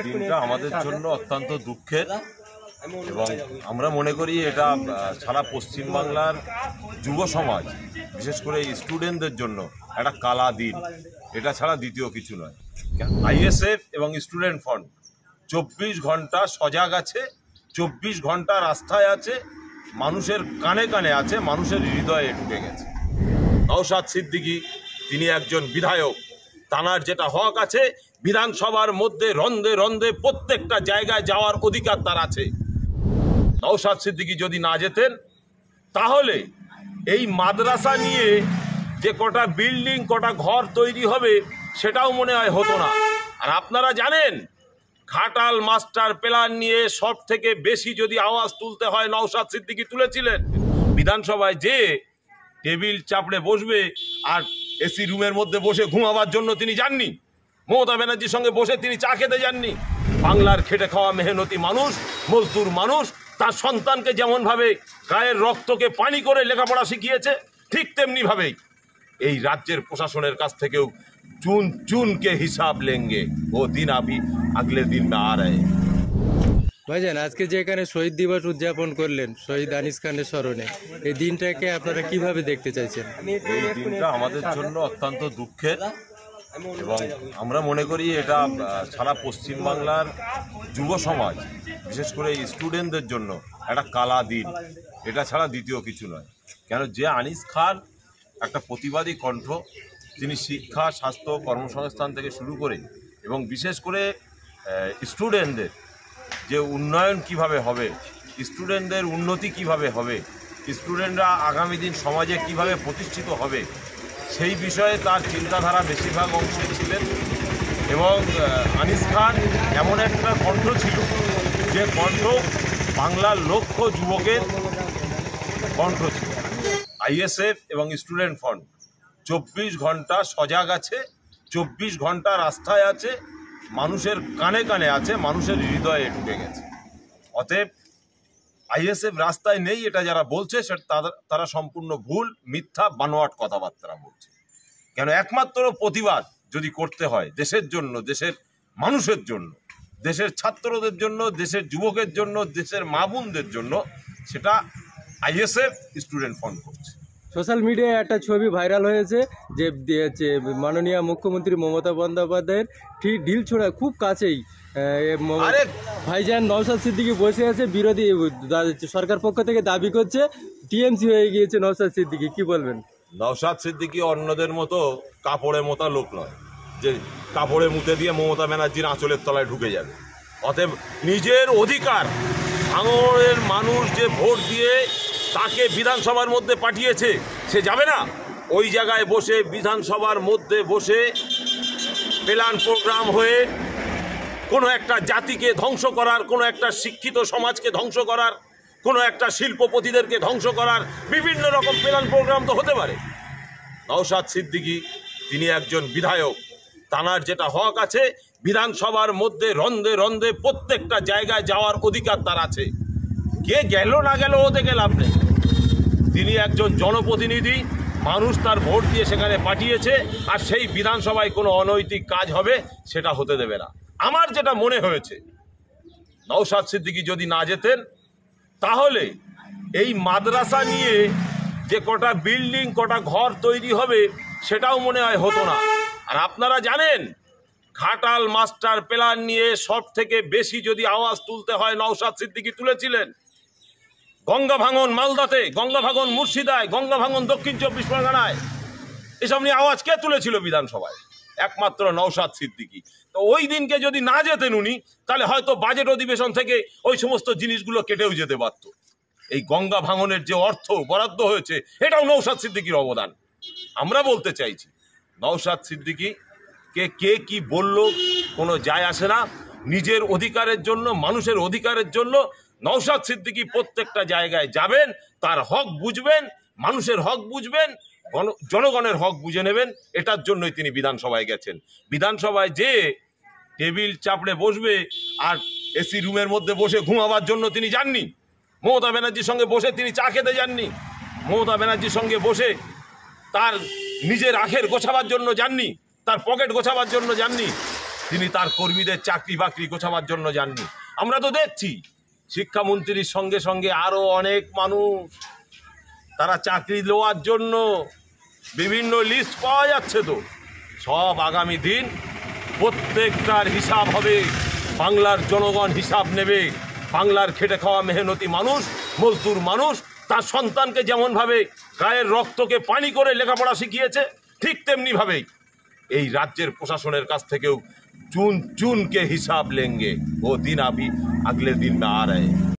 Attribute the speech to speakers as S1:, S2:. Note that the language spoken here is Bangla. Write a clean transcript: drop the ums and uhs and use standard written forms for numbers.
S1: দিনটা আমাদের জন্য অত্যন্ত দুঃখের এবং আমরা মনে করি এটা সারা পশ্চিমবাংলার যুব সমাজ বিশেষ করে স্টুডেন্টদের জন্য একটা কালা দিন। এটা ছাড়া দ্বিতীয় কিছু নয়। আইএসএফ এবং স্টুডেন্ট ফ্রন্ট 24 ঘন্টা সজাগ আছে, 24 ঘন্টা রাস্তায় আছে, মানুষের কানে কানে আছে, মানুষের হৃদয়ে ঢুকে গেছে। নওশাদ সিদ্দিকী তিনি একজন বিধায়ক, তানার যেটা হক আছে বিধানসভার মধ্যে রন্ধে রন্ধে প্রত্যেকটা জায়গায় যাওয়ার অধিকার তার আছে। নওশাদ সিদ্দিকী যদি না যেতেন তাহলে এই মাদ্রাসা নিয়ে যে কটা বিল্ডিং কটা ঘর তৈরি হবে সেটাও মনে হয় হতো না। আর আপনারা জানেন ঘাটাল মাস্টার প্ল্যান নিয়ে সব থেকে বেশি যদি আওয়াজ তুলতে হয় নওশাদ সিদ্দিকী তুলেছিলেন। বিধানসভায় যে টেবিল চাপড়ে বসবে আর এসি রুমের মধ্যে বসে ঘুমাবার জন্য তিনি যাননি। মমতা ব্যানার্জির সঙ্গে বসে তিনি চা খেতে যাননি। বাংলার খেটে খাওয়া মেহনতি মানুষ, মজদুর মানুষ তার সন্তানকে যেমনভাবে গায়ের রক্তকে পানি করে লেখাপড়া শিখিয়েছে ঠিক তেমনিভাবেই এই রাজ্যের প্রশাসনের কাছ থেকেও চুন চুনকে হিসাব লেঙ্গে ও দিন আগলে দিন মে আ রহে।
S2: ভাইজান, আজকে যে এখানে শহীদ দিবস উদযাপন করলেন শহীদ আনিস খানের স্মরণে, এই দিনটাকে আপনারা কিভাবে দেখতে চাইছেন?
S1: এই দিনটা আমাদের জন্য অত্যন্ত দুঃখের এবং আমরা মনে করি এটা সারা পশ্চিমবাংলার যুব সমাজ বিশেষ করে স্টুডেন্টদের জন্য একটা কালা দিন। এটা ছাড়া দ্বিতীয় কিছু নয়। কেন যে আনিস খান একটা প্রতিবাদী কণ্ঠ, তিনি শিক্ষা, স্বাস্থ্য, কর্মসংস্থান থেকে শুরু করে এবং বিশেষ করে স্টুডেন্টদের যে উন্নয়ন কিভাবে হবে, স্টুডেন্টদের উন্নতি কিভাবে হবে, স্টুডেন্টরা আগামী দিন সমাজে কিভাবে প্রতিষ্ঠিত হবে সেই বিষয়ে তার চিন্তাধারা বেশিরভাগ অংশে ছিলেন। এবং আনিস খান এমন একটা কণ্ঠ ছিল যে কণ্ঠ বাংলার লক্ষ যুবকের কণ্ঠ ছিল। আইএসএফ এবং স্টুডেন্ট ফ্রন্ট 24 ঘন্টা সজাগ আছে, 24 ঘন্টা রাস্তায় আছে, মানুষের কানে কানে আছে, মানুষের হৃদয়ে ঢুকে গেছে। অতএব আইএসএফ রাস্তায় নেই এটা যারা বলছে সেটা তারা সম্পূর্ণ ভুল, মিথ্যা, বানোয়াট কথাবার্তা বলছে। কেন একমাত্র প্রতিবাদ যদি করতে হয় দেশের জন্য, দেশের মানুষের জন্য, দেশের ছাত্রদের জন্য, দেশের যুবকের জন্য, দেশের মা বোনদের জন্য, সেটা আইএসএফ স্টুডেন্ট ফ্রন্ট করছে।
S2: সোশ্যাল মিডিয়ায় একটা ছবি ভাইরাল হয়েছে যে মাননীয় মুখ্যমন্ত্রী মমতা বন্দ্যোপাধ্যায়ের ঠিক ঢিলছোড়া খুব কাছেই ভাইজান নওশাদ সিদ্দিকী বসে আছে। বিরোধী সরকার পক্ষ থেকে দাবি করছে টিএমসি হয়ে গিয়েছে নওশাদ সিদ্দিকী, কি বলবেন?
S1: নওশাদ সিদ্দিকী অন্যদের মতো কাপড়ে মোতা লোক নয় যে কাপড়ে মুতে দিয়ে মমতা ব্যানার্জির আঁচলের তলায় ঢুকে যাবে। অতএব নিজের অধিকার, ভাঙড়ের মানুষ যে ভোট দিয়ে তাকে বিধানসভার মধ্যে পাঠিয়েছে সে যাবে না? ওই জায়গায় বসে বিধানসভার মধ্যে বসে প্ল্যান প্রোগ্রাম হয়ে কোনো একটা জাতিকে ধ্বংস করার, কোনো একটা শিক্ষিত সমাজকে ধ্বংস করার, কোনো একটা শিল্পপতিদেরকে ধ্বংস করার বিভিন্ন রকম প্ল্যান প্রোগ্রাম তো হতে পারে। নওশাদ সিদ্দিকী তিনি একজন বিধায়ক, তানার যেটা হক আছে বিধানসভার মধ্যে রন্ধে রন্ধে প্রত্যেকটা জায়গায় যাওয়ার অধিকার তার আছে। কে গেল না গেল ও দেখে লাভ নেই। তিনি একজন জনপ্রতিনিধি, মানুষ তার ভোট দিয়ে সেখানে পাঠিয়েছে, আর সেই বিধানসভায় কোনো অনৈতিক কাজ হবে সেটা হতে দেবে না। আমার যেটা মনে হয়েছে নওশাদ সিদ্দিকী যদি না যেতেন তাহলে এই মাদ্রাসা নিয়ে যে কটা বিল্ডিং কটা ঘর তৈরি হবে সেটাও মনে হয় হতো না। আর আপনারা জানেন ঘাটাল মাস্টার প্ল্যান নিয়ে সব থেকে বেশি যদি আওয়াজ তুলতে হয় নওশাদ সিদ্দিকী তুলেছিলেন। গঙ্গা ভাঙন মালদাতে, গঙ্গা ভাঙন মুর্শিদায়, গঙ্গা ভাঙন দক্ষিণ 24 পরগনায়, এসব নিয়ে আওয়াজ কে তুলেছিল বিধানসভায়? একমাত্র নওশাদ সিদ্দিকী। তো ওই দিনকে যদি না যেতেন উনি তাহলে হয়তো বাজেট অধিবেশন থেকে ওই সমস্ত জিনিসগুলো কেটেও যেতে পারত। এই গঙ্গা ভাঙনের যে অর্থ বরাদ্দ হয়েছে এটাও নওশাদ সিদ্দিকীর অবদান। আমরা বলতে চাইছি নওশাদ সিদ্দিকী কে কি বলল কোনো যায় আসে না। নিজের অধিকারের জন্য, মানুষের অধিকারের জন্য নওশাদ সিদ্দিকী প্রত্যেকটা জায়গায় যাবেন, তার হক বুঝবেন, মানুষের হক বুঝবেন, জনগণের হক বুঝে নেবেন। এটার জন্যই তিনি বিধানসভায় গেছেন। বিধানসভায় যে টেবিল চাপড়ে বসবে আর এসি রুমের মধ্যে বসে ঘুমাবার জন্য তিনি যাননি। মমতা ব্যানার্জির সঙ্গে বসে তিনি চা খেতে যাননি। মমতা ব্যানার্জির সঙ্গে বসে তার নিজের আখের গোছাবার জন্য যাননি, তার পকেট গোছাবার জন্য যাননি। তিনি তার কর্মীদের চাকরি বাকরি গোছাবার জন্য যাননি। আমরা তো দেখছি শিক্ষামন্ত্রীর সঙ্গে সঙ্গে আরও অনেক মানুষ তারা চাকরি দেওয়ার জন্য বিভিন্ন লিস্ট পাওয়া যাচ্ছে। তো সব আগামী দিন প্রত্যেকটার হিসাব হবে, বাংলার জনগণ হিসাব নেবে। বাংলার খেটে খাওয়া মেহনতি মানুষ, মজদুর মানুষ তার সন্তানকে যেমনভাবে গায়ের রক্তকে পানি করে লেখাপড়া শিখিয়েছে, ঠিক তেমনিভাবেই এই রাজ্যের প্রশাসনের কাছ থেকেও चून चून के हिसाब लेंगे। वो दिन अभी अगले दिन में आ रहे हैं।